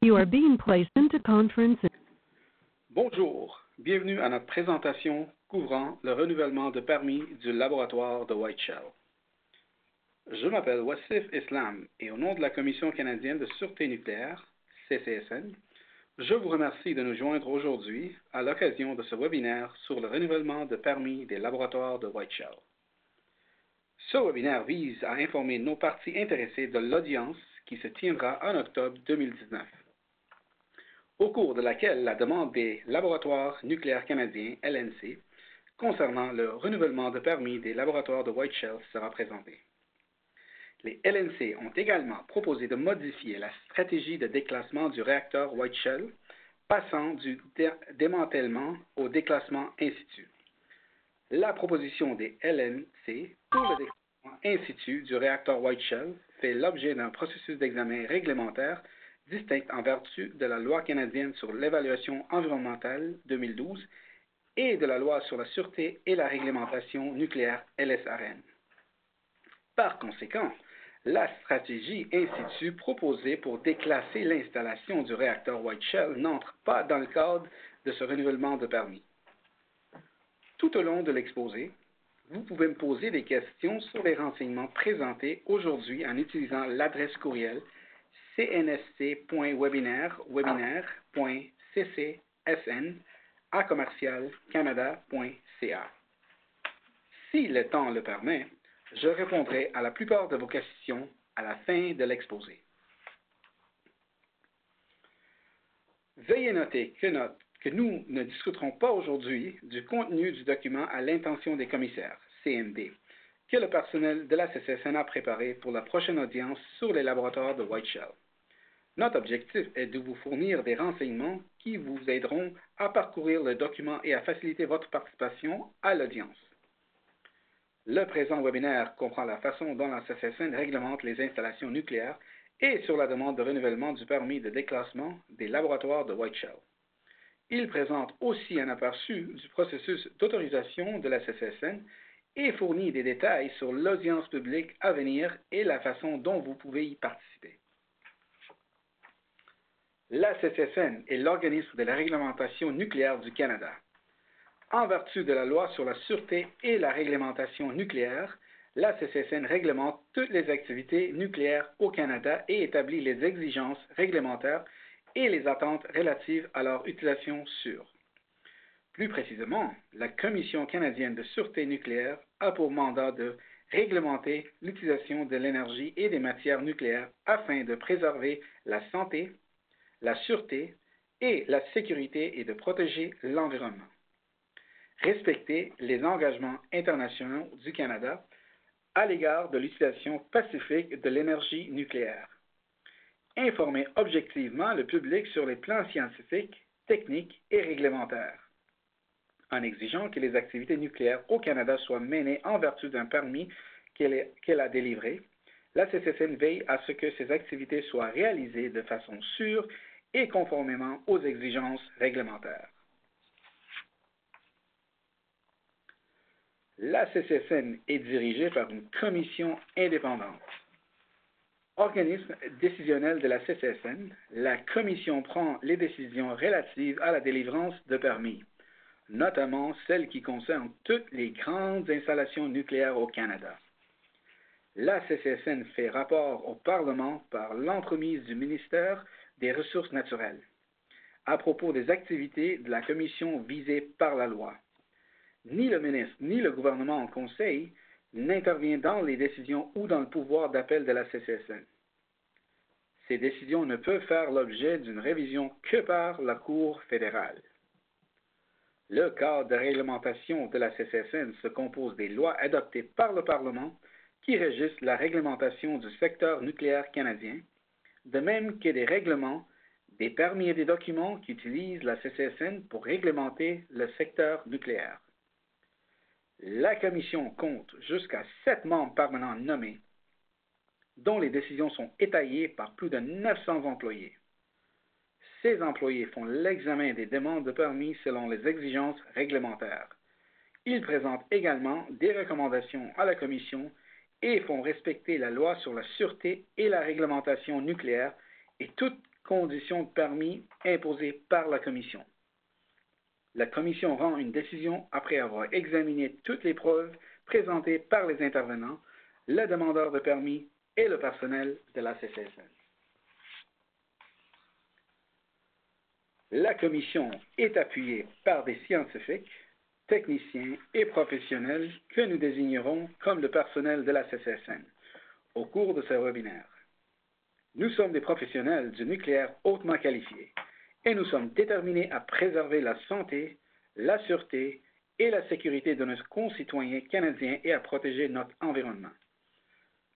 You are being placed into conference. Bonjour, bienvenue à notre présentation couvrant le renouvellement de permis du laboratoire de Whiteshell. Je m'appelle Wassif Islam et au nom de la Commission canadienne de sûreté nucléaire, CCSN, je vous remercie de nous joindre aujourd'hui à l'occasion de ce webinaire sur le renouvellement de permis des laboratoires de Whiteshell. Ce webinaire vise à informer nos parties intéressées de l'audience qui se tiendra en octobre 2019, au cours de laquelle la demande des laboratoires nucléaires canadiens, LNC, concernant le renouvellement de permis des laboratoires de Whiteshell sera présentée. Les LNC ont également proposé de modifier la stratégie de déclassement du réacteur Whiteshell, passant du démantèlement au déclassement in situ. La proposition des LNC pour le déclassement in situ du réacteur Whiteshell fait l'objet d'un processus d'examen réglementaire distinct en vertu de la Loi canadienne sur l'évaluation environnementale 2012 et de la Loi sur la sûreté et la réglementation nucléaire LSRN. Par conséquent, la stratégie in situ proposée pour déclasser l'installation du réacteur Whiteshell n'entre pas dans le cadre de ce renouvellement de permis. Tout au long de l'exposé, vous pouvez me poser des questions sur les renseignements présentés aujourd'hui en utilisant l'adresse courriel cnsc.webinaire.ccsn@canada.ca. Si le temps le permet, je répondrai à la plupart de vos questions à la fin de l'exposé. Veuillez noter que nous ne discuterons pas aujourd'hui du contenu du document à l'intention des commissaires, CND, que le personnel de la CCSN a préparé pour la prochaine audience sur les laboratoires de Whiteshell. Notre objectif est de vous fournir des renseignements qui vous aideront à parcourir le document et à faciliter votre participation à l'audience. Le présent webinaire comprend la façon dont la CCSN réglemente les installations nucléaires et sur la demande de renouvellement du permis de déclassement des laboratoires de Whiteshell. Il présente aussi un aperçu du processus d'autorisation de la CCSN et fournit des détails sur l'audience publique à venir et la façon dont vous pouvez y participer. La CCSN est l'organisme de la réglementation nucléaire du Canada. En vertu de la Loi sur la sûreté et la réglementation nucléaire, la CCSN réglemente toutes les activités nucléaires au Canada et établit les exigences réglementaires et les attentes relatives à leur utilisation sûre. Plus précisément, la Commission canadienne de sûreté nucléaire a pour mandat de réglementer l'utilisation de l'énergie et des matières nucléaires afin de préserver la santé, la sûreté et la sécurité et de protéger l'environnement. Respecter les engagements internationaux du Canada à l'égard de l'utilisation pacifique de l'énergie nucléaire. Informer objectivement le public sur les plans scientifiques, techniques et réglementaires, en exigeant que les activités nucléaires au Canada soient menées en vertu d'un permis qu'elle a délivré. La CCSN veille à ce que ces activités soient réalisées de façon sûre et conformément aux exigences réglementaires. La CCSN est dirigée par une commission indépendante. Organisme décisionnel de la CCSN, la commission prend les décisions relatives à la délivrance de permis, notamment celles qui concernent toutes les grandes installations nucléaires au Canada. La CCSN fait rapport au Parlement par l'entremise du ministère des Ressources naturelles à propos des activités de la commission visée par la loi. Ni le ministre ni le gouvernement en conseil n'intervient dans les décisions ou dans le pouvoir d'appel de la CCSN. Ces décisions ne peuvent faire l'objet d'une révision que par la Cour fédérale. Le cadre de réglementation de la CCSN se compose des lois adoptées par le Parlement qui régissent la réglementation du secteur nucléaire canadien, de même que des règlements, des permis et des documents qu'utilise la CCSN pour réglementer le secteur nucléaire. La Commission compte jusqu'à 7 membres permanents nommés, dont les décisions sont étayées par plus de 900 employés. Ces employés font l'examen des demandes de permis selon les exigences réglementaires. Ils présentent également des recommandations à la Commission et font respecter la loi sur la sûreté et la réglementation nucléaire et toute conditions de permis imposées par la Commission. La Commission rend une décision après avoir examiné toutes les preuves présentées par les intervenants, le demandeur de permis et le personnel de la CCSN. La Commission est appuyée par des scientifiques, techniciens et professionnels que nous désignerons comme le personnel de la CCSN au cours de ce webinaire. Nous sommes des professionnels du nucléaire hautement qualifiés et nous sommes déterminés à préserver la santé, la sûreté et la sécurité de nos concitoyens canadiens et à protéger notre environnement.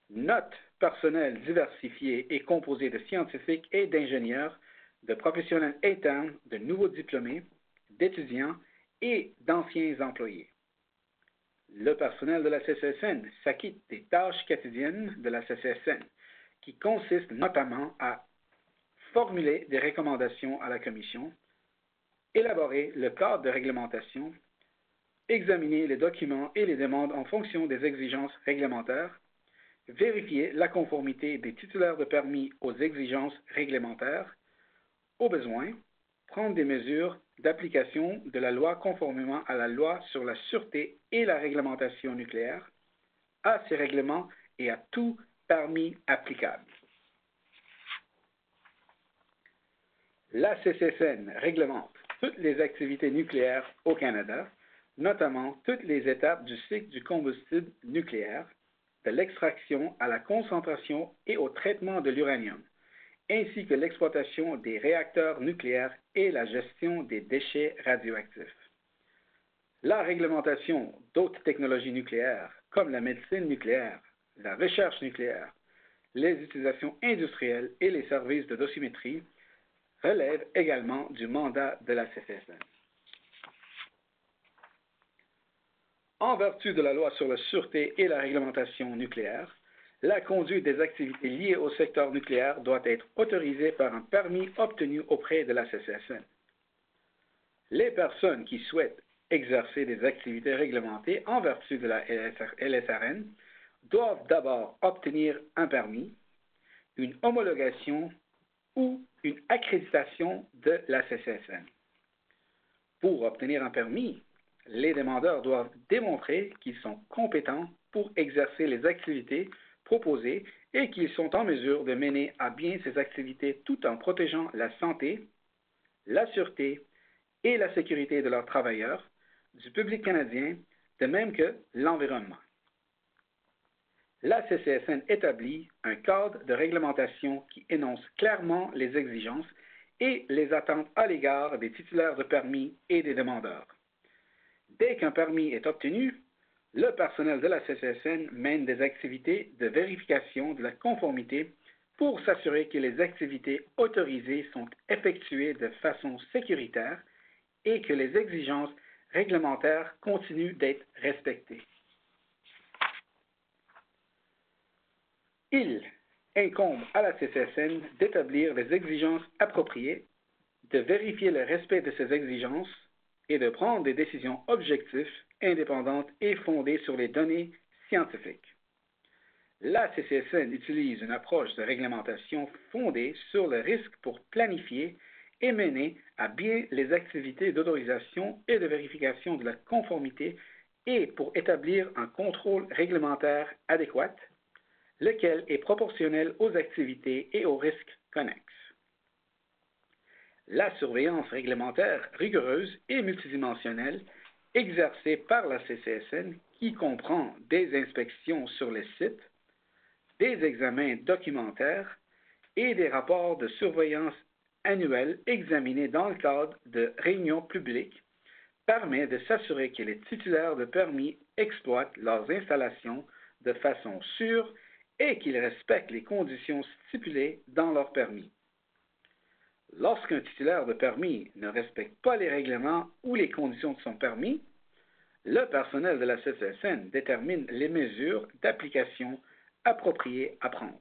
Notre personnel diversifié est composé de scientifiques et d'ingénieurs, de professionnels internes, de nouveaux diplômés, d'étudiants et d'anciens employés. Le personnel de la CCSN s'acquitte des tâches quotidiennes de la CCSN, qui consistent notamment à formuler des recommandations à la Commission, élaborer le cadre de réglementation, examiner les documents et les demandes en fonction des exigences réglementaires, vérifier la conformité des titulaires de permis aux exigences réglementaires, au besoin, prendre des mesures d'application de la loi conformément à la loi sur la sûreté et la réglementation nucléaire, à ces règlements et à tout permis applicable. La CCSN réglemente toutes les activités nucléaires au Canada, notamment toutes les étapes du cycle du combustible nucléaire, de l'extraction à la concentration et au traitement de l'uranium, ainsi que l'exploitation des réacteurs nucléaires et la gestion des déchets radioactifs. La réglementation d'autres technologies nucléaires, comme la médecine nucléaire, la recherche nucléaire, les utilisations industrielles et les services de dosimétrie, relève également du mandat de la CCSN. En vertu de la loi sur la sûreté et la réglementation nucléaire, la conduite des activités liées au secteur nucléaire doit être autorisée par un permis obtenu auprès de la CCSN. Les personnes qui souhaitent exercer des activités réglementées en vertu de la LSRN doivent d'abord obtenir un permis, une homologation ou une accréditation de la CCSN. Pour obtenir un permis, les demandeurs doivent démontrer qu'ils sont compétents pour exercer les activités proposées et qu'ils sont en mesure de mener à bien ces activités tout en protégeant la santé, la sûreté et la sécurité de leurs travailleurs, du public canadien, de même que l'environnement. La CCSN établit un cadre de réglementation qui énonce clairement les exigences et les attentes à l'égard des titulaires de permis et des demandeurs. Dès qu'un permis est obtenu, le personnel de la CCSN mène des activités de vérification de la conformité pour s'assurer que les activités autorisées sont effectuées de façon sécuritaire et que les exigences réglementaires continuent d'être respectées. Il incombe à la CCSN d'établir les exigences appropriées, de vérifier le respect de ces exigences et de prendre des décisions objectives, indépendantes et fondées sur les données scientifiques. La CCSN utilise une approche de réglementation fondée sur le risque pour planifier et mener à bien les activités d'autorisation et de vérification de la conformité et pour établir un contrôle réglementaire adéquat, lequel est proportionnel aux activités et aux risques connexes. La surveillance réglementaire rigoureuse et multidimensionnelle exercée par la CCSN, qui comprend des inspections sur les sites, des examens documentaires et des rapports de surveillance annuels examinés dans le cadre de réunions publiques, permet de s'assurer que les titulaires de permis exploitent leurs installations de façon sûre et qu'ils respectent les conditions stipulées dans leur permis. Lorsqu'un titulaire de permis ne respecte pas les règlements ou les conditions de son permis, le personnel de la CCSN détermine les mesures d'application appropriées à prendre.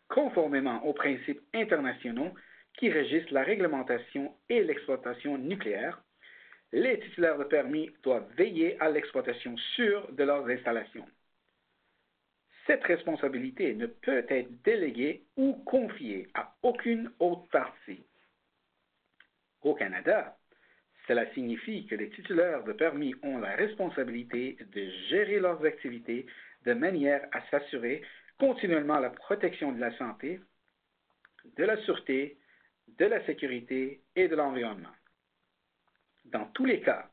Conformément aux principes internationaux qui régissent la réglementation et l'exploitation nucléaire, les titulaires de permis doivent veiller à l'exploitation sûre de leurs installations. Cette responsabilité ne peut être déléguée ou confiée à aucune autre partie. Au Canada, cela signifie que les titulaires de permis ont la responsabilité de gérer leurs activités de manière à s'assurer continuellement la protection de la santé, de la sûreté, de la sécurité et de l'environnement. Dans tous les cas,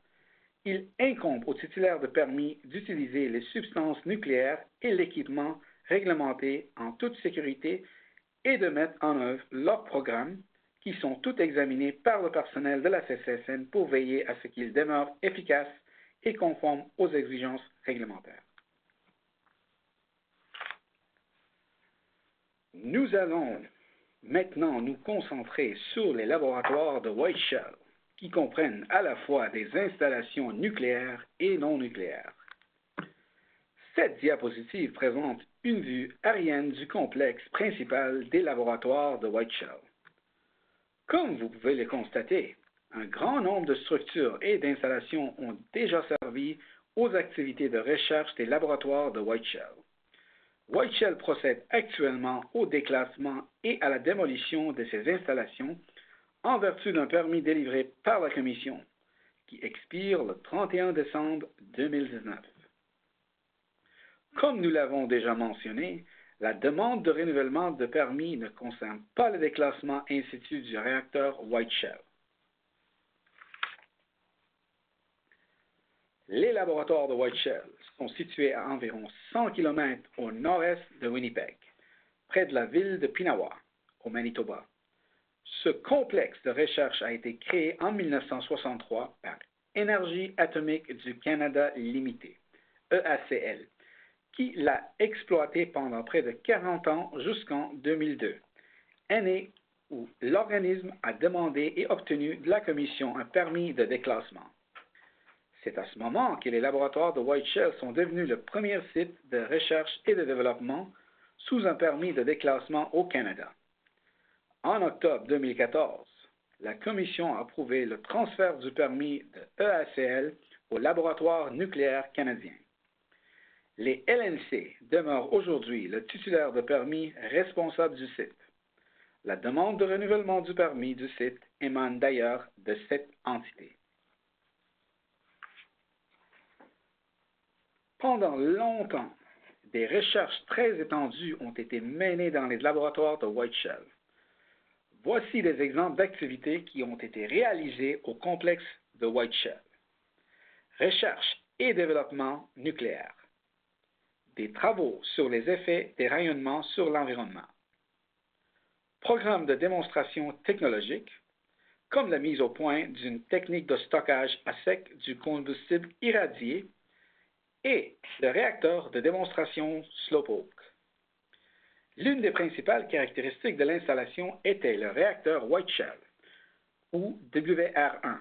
il incombe aux titulaires de permis d'utiliser les substances nucléaires et l'équipement réglementé en toute sécurité et de mettre en œuvre leurs programmes qui sont tous examinés par le personnel de la CCSN pour veiller à ce qu'ils demeurent efficaces et conformes aux exigences réglementaires. Nous allons maintenant nous concentrer sur les laboratoires de White Shell, qui comprennent à la fois des installations nucléaires et non nucléaires. Cette diapositive présente une vue aérienne du complexe principal des laboratoires de White Shell. Comme vous pouvez le constater, un grand nombre de structures et d'installations ont déjà servi aux activités de recherche des laboratoires de White Shell. White Shell procède actuellement au déclassement et à la démolition de ces installations en vertu d'un permis délivré par la Commission, qui expire le 31 décembre 2019. Comme nous l'avons déjà mentionné, la demande de renouvellement de permis ne concerne pas le déclassement in situ du réacteur White Shell. Les laboratoires de White Shell sont situés à environ 100 km au nord-est de Winnipeg, près de la ville de Pinawa, au Manitoba. Ce complexe de recherche a été créé en 1963 par Énergie atomique du Canada Limited, EACL, qui l'a exploité pendant près de 40 ans jusqu'en 2002, année où l'organisme a demandé et obtenu de la Commission un permis de déclassement. C'est à ce moment que les laboratoires de White Shell sont devenus le premier site de recherche et de développement sous un permis de déclassement au Canada. En octobre 2014, la Commission a approuvé le transfert du permis de EACL au laboratoire nucléaire canadien. Les LNC demeurent aujourd'hui le titulaire de permis responsable du site. La demande de renouvellement du permis du site émane d'ailleurs de cette entité. Pendant longtemps, des recherches très étendues ont été menées dans les laboratoires de White Shell. Voici des exemples d'activités qui ont été réalisées au complexe de White Shell. Recherche et développement nucléaire. Des travaux sur les effets des rayonnements sur l'environnement. Programme de démonstration technologique, comme la mise au point d'une technique de stockage à sec du combustible irradié et le réacteur de démonstration Slowpoke. L'une des principales caractéristiques de l'installation était le réacteur White Shell, ou WR1.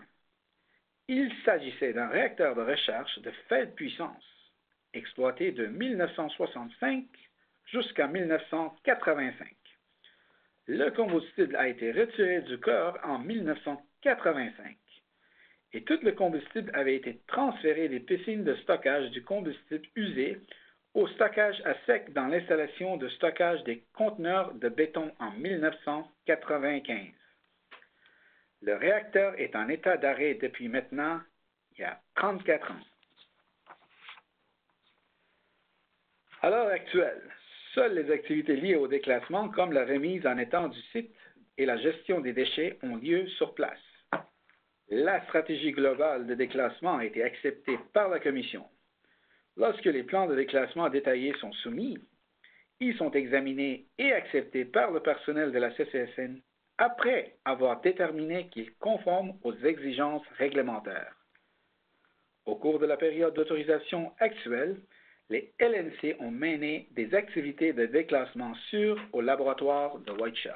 Il s'agissait d'un réacteur de recherche de faible puissance, exploité de 1965 jusqu'à 1985. Le combustible a été retiré du corps en 1985 et tout le combustible avait été transféré des piscines de stockage du combustible usé au stockage à sec dans l'installation de stockage des conteneurs de béton en 1995. Le réacteur est en état d'arrêt depuis maintenant il y a 34 ans. À l'heure actuelle, seules les activités liées au déclassement, comme la remise en état du site et la gestion des déchets, ont lieu sur place. La stratégie globale de déclassement a été acceptée par la Commission. Lorsque les plans de déclassement détaillés sont soumis, ils sont examinés et acceptés par le personnel de la CCSN après avoir déterminé qu'ils conforment aux exigences réglementaires. Au cours de la période d'autorisation actuelle, les LNC ont mené des activités de déclassement sûres au laboratoire de White Shell.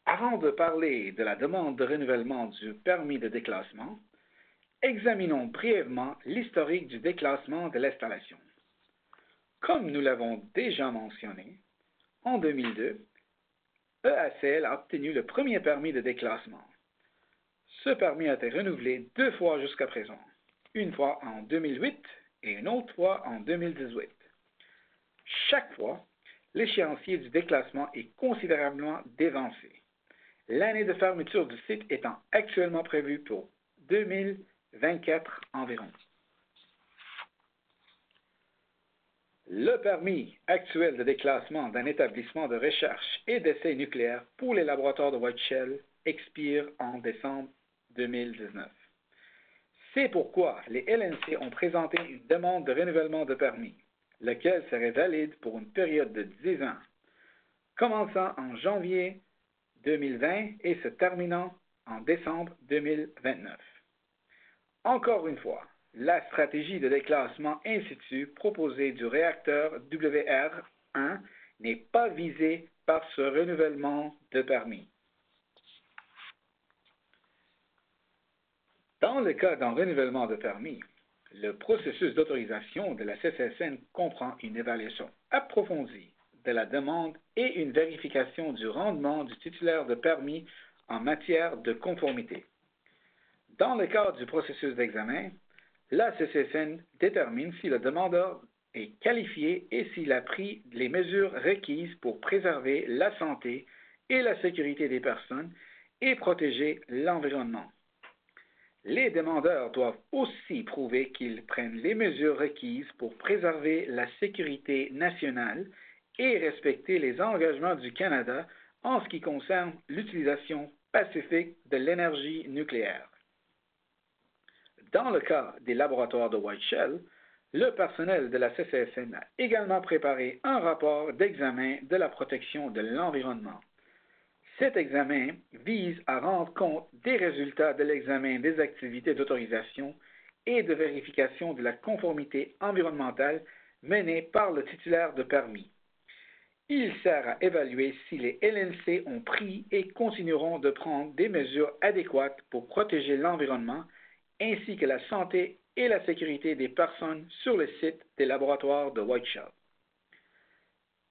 Avant de parler de la demande de renouvellement du permis de déclassement, examinons brièvement l'historique du déclassement de l'installation. Comme nous l'avons déjà mentionné, en 2002, EACL a obtenu le premier permis de déclassement. Ce permis a été renouvelé 2 fois jusqu'à présent, une fois en 2008 et une autre fois en 2018. Chaque fois, l'échéancier du déclassement est considérablement dévancé. L'année de fermeture du site étant actuellement prévue pour 2024 environ. Le permis actuel de déclassement d'un établissement de recherche et d'essais nucléaires pour les laboratoires de White Shell expire en décembre 2019. C'est pourquoi les LNC ont présenté une demande de renouvellement de permis, lequel serait valide pour une période de 10 ans, commençant en janvier 2020 et se terminant en décembre 2029. Encore une fois, la stratégie de déclassement in situ proposée du réacteur WR1 n'est pas visée par ce renouvellement de permis. Dans le cas d'un renouvellement de permis, le processus d'autorisation de la CCSN comprend une évaluation approfondie de la demande et une vérification du rendement du titulaire de permis en matière de conformité. Dans le cadre du processus d'examen, la CCSN détermine si le demandeur est qualifié et s'il a pris les mesures requises pour préserver la santé et la sécurité des personnes et protéger l'environnement. Les demandeurs doivent aussi prouver qu'ils prennent les mesures requises pour préserver la sécurité nationale et respecter les engagements du Canada en ce qui concerne l'utilisation pacifique de l'énergie nucléaire. Dans le cas des laboratoires de White Shell, le personnel de la CCSN a également préparé un rapport d'examen de la protection de l'environnement. Cet examen vise à rendre compte des résultats de l'examen des activités d'autorisation et de vérification de la conformité environnementale menées par le titulaire de permis. Il sert à évaluer si les LNC ont pris et continueront de prendre des mesures adéquates pour protéger l'environnement ainsi que la santé et la sécurité des personnes sur le site des laboratoires de White Shell.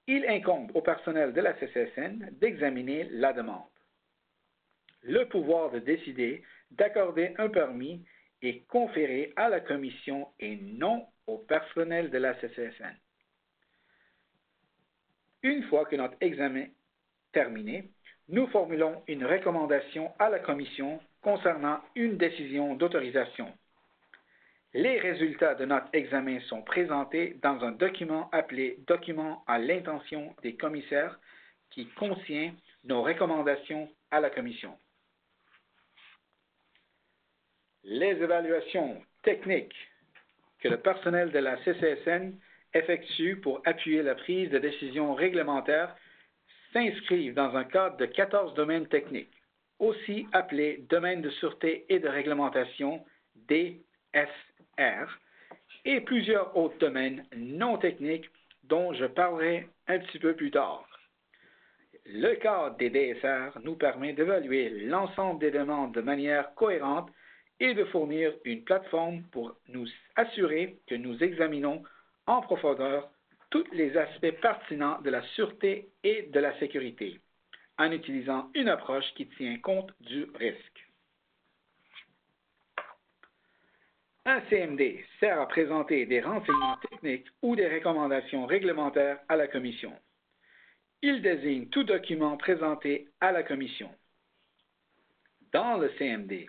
Il incombe au personnel de la CCSN d'examiner la demande. Le pouvoir de décider d'accorder un permis est conféré à la Commission et non au personnel de la CCSN. Une fois que notre examen est terminé, nous formulons une recommandation à la Commission concernant une décision d'autorisation. Les résultats de notre examen sont présentés dans un document appelé « Document à l'intention des commissaires » qui contient nos recommandations à la Commission. Les évaluations techniques que le personnel de la CCSN effectue pour appuyer la prise de décisions réglementaires s'inscrivent dans un cadre de 14 domaines techniques, aussi appelés domaines de sûreté et de réglementation, DSR, et plusieurs autres domaines non techniques dont je parlerai un petit peu plus tard. Le cadre des DSR nous permet d'évaluer l'ensemble des demandes de manière cohérente et de fournir une plateforme pour nous assurer que nous examinons en profondeur tous les aspects pertinents de la sûreté et de la sécurité, en utilisant une approche qui tient compte du risque. Un CMD sert à présenter des renseignements techniques ou des recommandations réglementaires à la Commission. Il désigne tout document présenté à la Commission. Dans le CMD,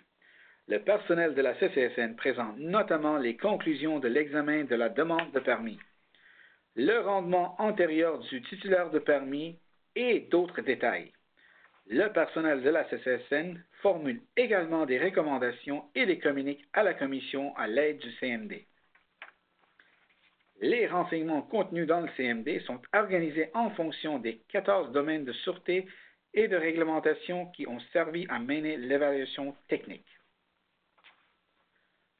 le personnel de la CCSN présente notamment les conclusions de l'examen de la demande de permis, le rendement antérieur du titulaire de permis et d'autres détails. Le personnel de la CCSN formule également des recommandations et les communique à la Commission à l'aide du CMD. Les renseignements contenus dans le CMD sont organisés en fonction des 14 domaines de sûreté et de réglementation qui ont servi à mener l'évaluation technique.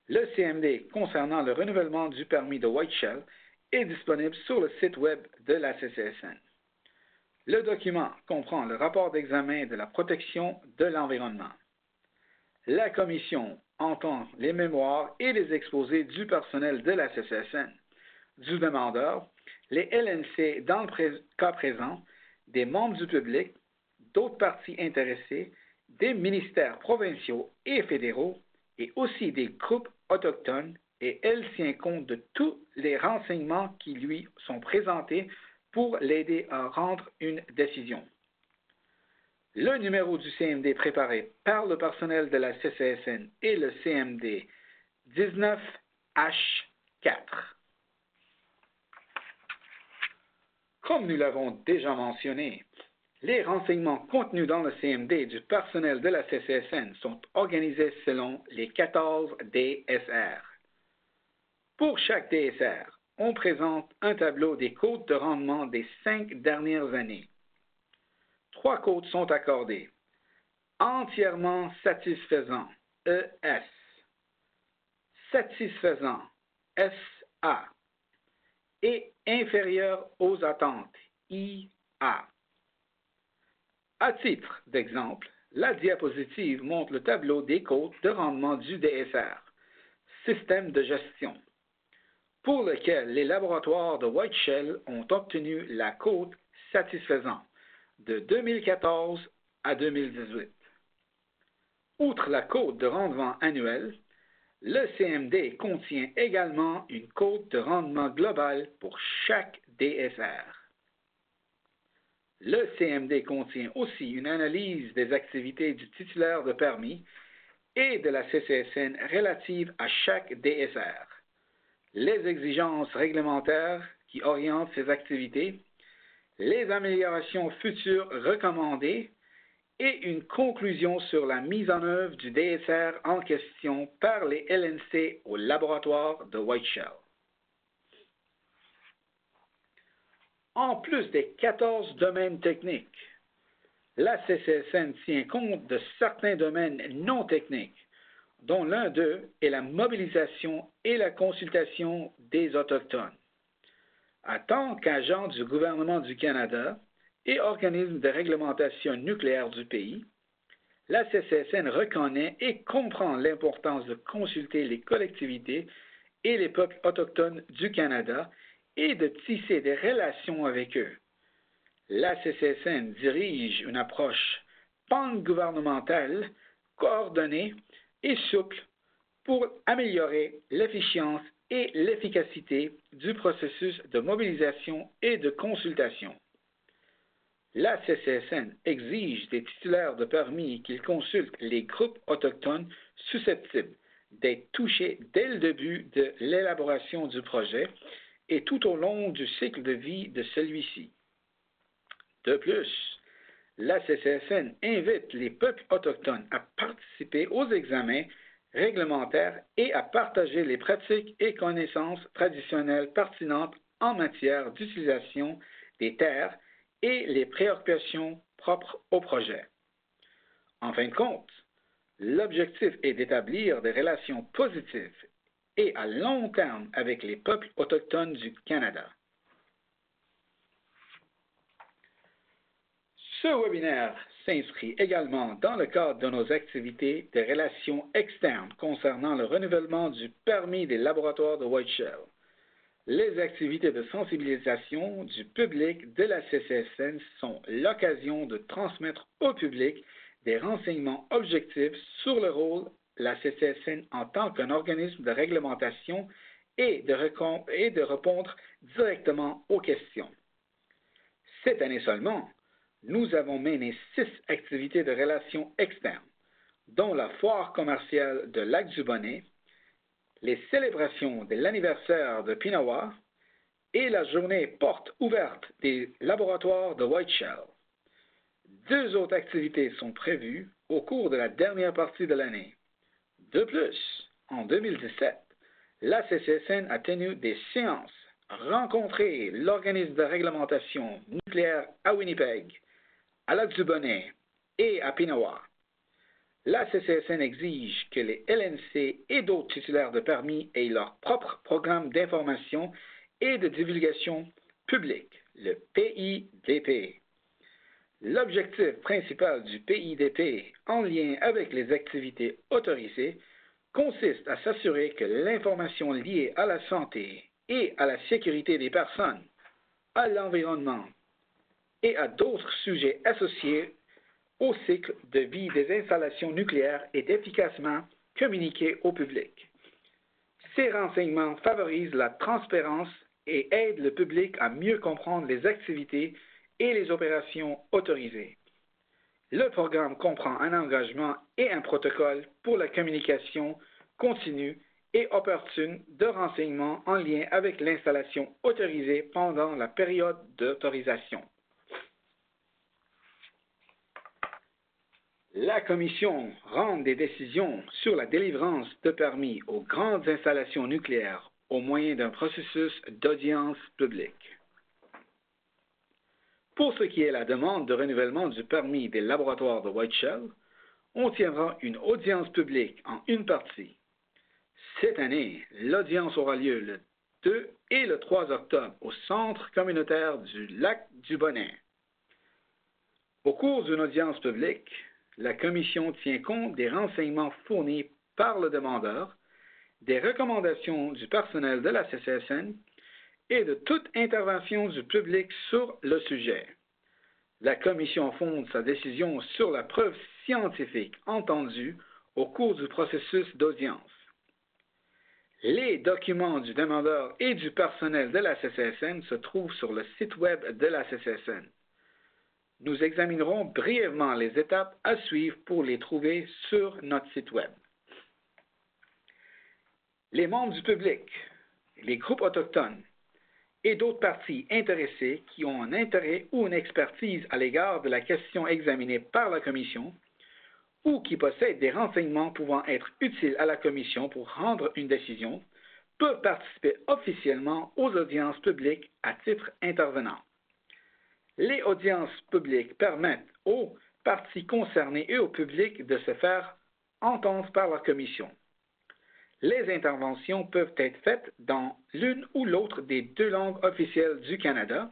Le CMD concernant le renouvellement du permis de White Shell est disponible sur le site web de la CCSN. Le document comprend le rapport d'examen de la protection de l'environnement. La Commission entend les mémoires et les exposés du personnel de la CCSN, du demandeur, les LNC dans le cas présent, des membres du public, d'autres parties intéressées, des ministères provinciaux et fédéraux, et aussi des groupes autochtones et elle tient compte de tous les renseignements qui lui sont présentés pour l'aider à rendre une décision. Le numéro du CMD préparé par le personnel de la CCSN est le CMD 19H4. Comme nous l'avons déjà mentionné, les renseignements contenus dans le CMD du personnel de la CCSN sont organisés selon les 14 DSR. Pour chaque DSR, on présente un tableau des codes de rendement des 5 dernières années. 3 codes sont accordés. Entièrement satisfaisant, ES. Satisfaisant, SA. Et inférieur aux attentes, IA. À titre d'exemple, la diapositive montre le tableau des codes de rendement du DSR, système de gestion, pour lequel les laboratoires de White Shell ont obtenu la cote satisfaisant de 2014 à 2018. Outre la cote de rendement annuel, le CMD contient également une cote de rendement global pour chaque DSR. Le CMD contient aussi une analyse des activités du titulaire de permis et de la CCSN relatives à chaque DSR, les exigences réglementaires qui orientent ces activités, les améliorations futures recommandées et une conclusion sur la mise en œuvre du DSR en question par les LNC au laboratoire de White Shell. En plus des 14 domaines techniques, la CCSN tient compte de certains domaines non techniques, dont l'un d'eux est la mobilisation et la consultation des Autochtones. En tant qu'agent du gouvernement du Canada et organisme de réglementation nucléaire du pays, la CCSN reconnaît et comprend l'importance de consulter les collectivités et les peuples autochtones du Canada et de tisser des relations avec eux. La CCSN dirige une approche pan-gouvernementale, coordonnée et souple pour améliorer l'efficience et l'efficacité du processus de mobilisation et de consultation. La CCSN exige des titulaires de permis qu'ils consultent les groupes autochtones susceptibles d'être touchés dès le début de l'élaboration du projet et tout au long du cycle de vie de celui-ci. De plus, la CCSN invite les peuples autochtones à participer aux examens réglementaires et à partager les pratiques et connaissances traditionnelles pertinentes en matière d'utilisation des terres et les préoccupations propres au projet. En fin de compte, l'objectif est d'établir des relations positives et à long terme avec les peuples autochtones du Canada. Ce webinaire s'inscrit également dans le cadre de nos activités de relations externes concernant le renouvellement du permis des laboratoires de White Shell. Les activités de sensibilisation du public de la CCSN sont l'occasion de transmettre au public des renseignements objectifs sur le rôle de la CCSN en tant qu'un organisme de réglementation et de répondre directement aux questions. Cette année seulement, nous avons mené 6 activités de relations externes, dont la foire commerciale de Lac-du-Bonnet, les célébrations de l'anniversaire de Pinawa et la journée porte ouverte des laboratoires de White Shell. 2 autres activités sont prévues au cours de la dernière partie de l'année. De plus, en 2017, la CCSN a tenu des séances, rencontré l'organisme de réglementation nucléaire à Winnipeg, à Lac-du-Bonnet et à Pinawa. La CCSN exige que les LNC et d'autres titulaires de permis aient leur propre programme d'information et de divulgation publique, le PIDP. L'objectif principal du PIDP, en lien avec les activités autorisées, consiste à s'assurer que l'information liée à la santé et à la sécurité des personnes, à l'environnement et à d'autres sujets associés au cycle de vie des installations nucléaires est efficacement communiquée au public. Ces renseignements favorisent la transparence et aident le public à mieux comprendre les activités et les opérations autorisées. Le programme comprend un engagement et un protocole pour la communication continue et opportune de renseignements en lien avec l'installation autorisée pendant la période d'autorisation. La Commission rend des décisions sur la délivrance de permis aux grandes installations nucléaires au moyen d'un processus d'audience publique. Pour ce qui est de la demande de renouvellement du permis des laboratoires de White Shell, on tiendra une audience publique en une partie. Cette année, l'audience aura lieu le 2 et le 3 octobre au Centre communautaire du Lac du Bonnet. Au cours d'une audience publique, la Commission tient compte des renseignements fournis par le demandeur, des recommandations du personnel de la CCSN et de toute intervention du public sur le sujet. La Commission fonde sa décision sur la preuve scientifique entendue au cours du processus d'audience. Les documents du demandeur et du personnel de la CCSN se trouvent sur le site web de la CCSN. Nous examinerons brièvement les étapes à suivre pour les trouver sur notre site web. Les membres du public, les groupes autochtones et d'autres parties intéressées qui ont un intérêt ou une expertise à l'égard de la question examinée par la Commission ou qui possèdent des renseignements pouvant être utiles à la Commission pour rendre une décision peuvent participer officiellement aux audiences publiques à titre intervenant. Les audiences publiques permettent aux parties concernées et au public de se faire entendre par la Commission. Les interventions peuvent être faites dans l'une ou l'autre des deux langues officielles du Canada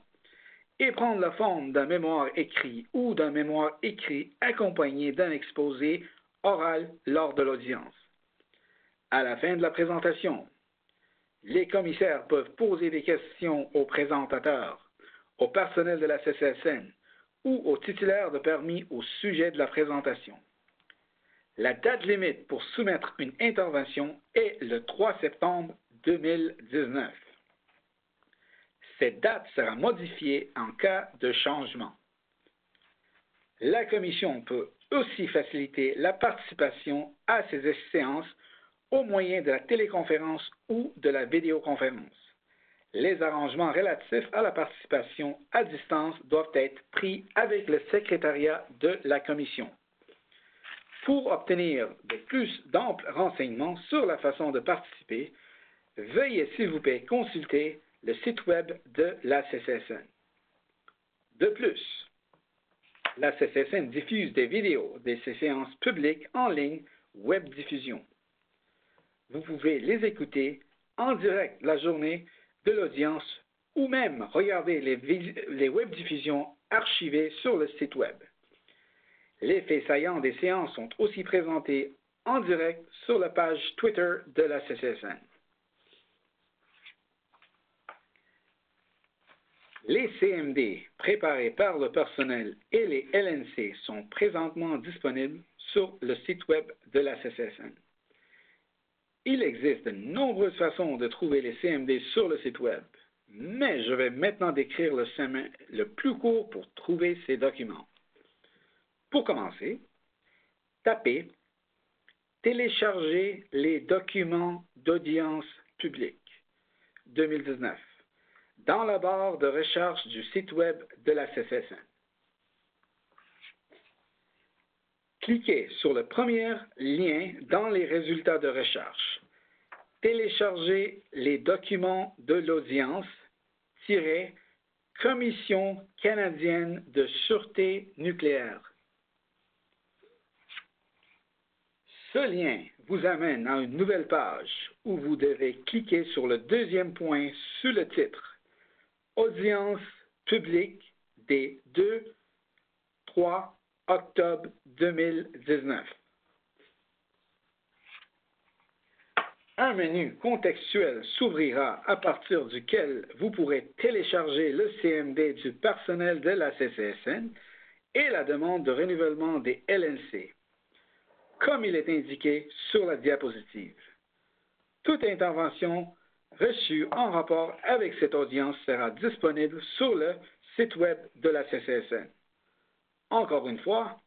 et prendre la forme d'un mémoire écrit ou d'un mémoire écrit accompagné d'un exposé oral lors de l'audience. À la fin de la présentation, les commissaires peuvent poser des questions aux présentateurs, au personnel de la CCSN ou aux titulaires de permis au sujet de la présentation. La date limite pour soumettre une intervention est le 3 septembre 2019. Cette date sera modifiée en cas de changement. La Commission peut aussi faciliter la participation à ces séances au moyen de la téléconférence ou de la vidéoconférence. Les arrangements relatifs à la participation à distance doivent être pris avec le secrétariat de la Commission. Pour obtenir de plus d'amples renseignements sur la façon de participer, veuillez s'il vous plaît consulter le site web de la CCSN. De plus, la CCSN diffuse des vidéos de ces séances publiques en ligne web diffusion. Vous pouvez les écouter en direct la journée de l'audience ou même regarder les web diffusions archivées sur le site web. Les faits saillants des séances sont aussi présentés en direct sur la page Twitter de la CCSN. Les CMD préparés par le personnel et les LNC sont présentement disponibles sur le site web de la CCSN. Il existe de nombreuses façons de trouver les CMD sur le site web, mais je vais maintenant décrire le chemin le plus court pour trouver ces documents. Pour commencer, tapez « Télécharger les documents d'audience publique 2019 » dans la barre de recherche du site web de la CCSN. Cliquez sur le premier lien dans les résultats de recherche. Télécharger les documents de l'audience - Commission canadienne de sûreté nucléaire. Ce lien vous amène à une nouvelle page où vous devez cliquer sur le deuxième point sous le titre « Audience publique des 2-3 octobre 2019 ». Un menu contextuel s'ouvrira à partir duquel vous pourrez télécharger le CMD du personnel de la CCSN et la demande de renouvellement des LNC, comme il est indiqué sur la diapositive. Toute intervention reçue en rapport avec cette audience sera disponible sur le site web de la CCSN. Encore une fois,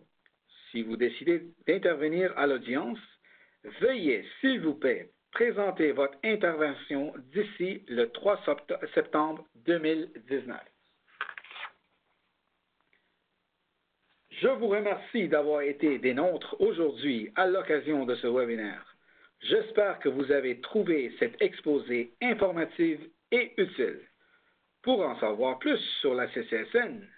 si vous décidez d'intervenir à l'audience, veuillez, s'il vous plaît, présenter votre intervention d'ici le 3 septembre 2019. Je vous remercie d'avoir été des nôtres aujourd'hui à l'occasion de ce webinaire. J'espère que vous avez trouvé cet exposé informatif et utile. Pour en savoir plus sur la CCSN,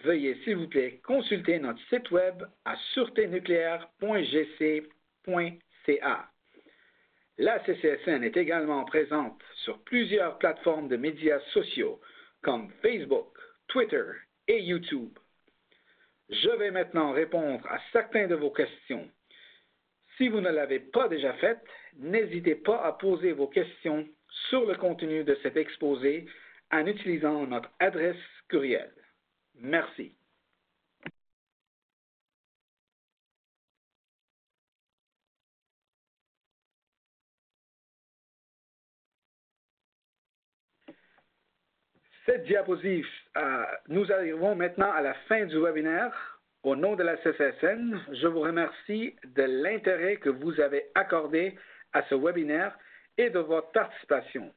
veuillez s'il vous plaît consulter notre site web à sûreténucléaire.gc.ca. La CCSN est également présente sur plusieurs plateformes de médias sociaux comme Facebook, Twitter et YouTube. Je vais maintenant répondre à certaines de vos questions. Si vous ne l'avez pas déjà fait, n'hésitez pas à poser vos questions sur le contenu de cet exposé en utilisant notre adresse courriel. Merci. Cette diapositive, nous arrivons maintenant à la fin du webinaire. Au nom de la CCSN, je vous remercie de l'intérêt que vous avez accordé à ce webinaire et de votre participation.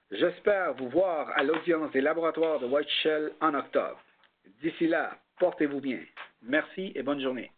J'espère vous voir à l'audience des laboratoires de White Shell en octobre. D'ici là, portez-vous bien. Merci et bonne journée.